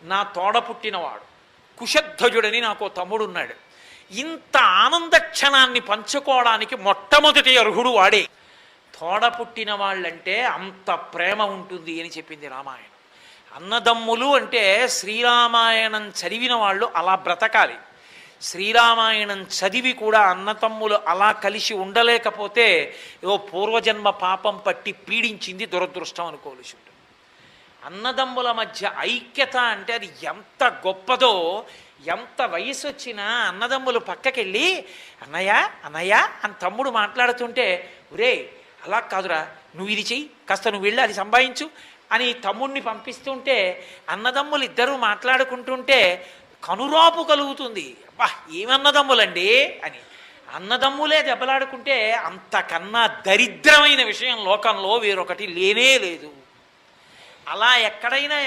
నా తోడ పుట్టినవాడు కుశధ్వజుడని నాకు తమ్ముడున్నాడు. ఇంత ఆనంద క్షణాన్ని పంచుకోవడానికి మొట్టమొదటి అర్హుడు వాడే. తోడ పుట్టిన వాళ్ళంటే అంత ప్రేమ ఉంటుంది అని చెప్పింది రామాయణం. అన్నదమ్ములు అంటే శ్రీరామాయణం చదివిన వాళ్ళు అలా బ్రతకాలి. శ్రీరామాయణం చదివి కూడా అన్నతమ్ములు అలా కలిసి ఉండలేకపోతే ఏదో పూర్వజన్మ పాపం పట్టి పీడించింది దురదృష్టం అనుకోవలసి ఉంటుంది. అన్నదమ్ముల మధ్య ఐక్యత అంటే అది ఎంత గొప్పదో. ఎంత వయసు వచ్చినా అన్నదమ్ములు పక్కకెళ్ళి అన్నయ్య అన్నయ్య అని తమ్ముడు మాట్లాడుతుంటే, ఒరే అలా కాదురా, నువ్వు ఇది చెయ్యి, కాస్త నువ్వు వెళ్ళి అది సంపాదించు అని తమ్ముడిని పంపిస్తుంటే, అన్నదమ్ములు ఇద్దరూ మాట్లాడుకుంటుంటే కనురాపు కలుగుతుంది. అబ్బా ఏమన్నదమ్ములండి అని. అన్నదమ్ములే దెబ్బలాడుకుంటే అంతకన్నా దరిద్రమైన విషయం లోకంలో వేరొకటి లేనే లేదు. అలా ఎక్కడైనా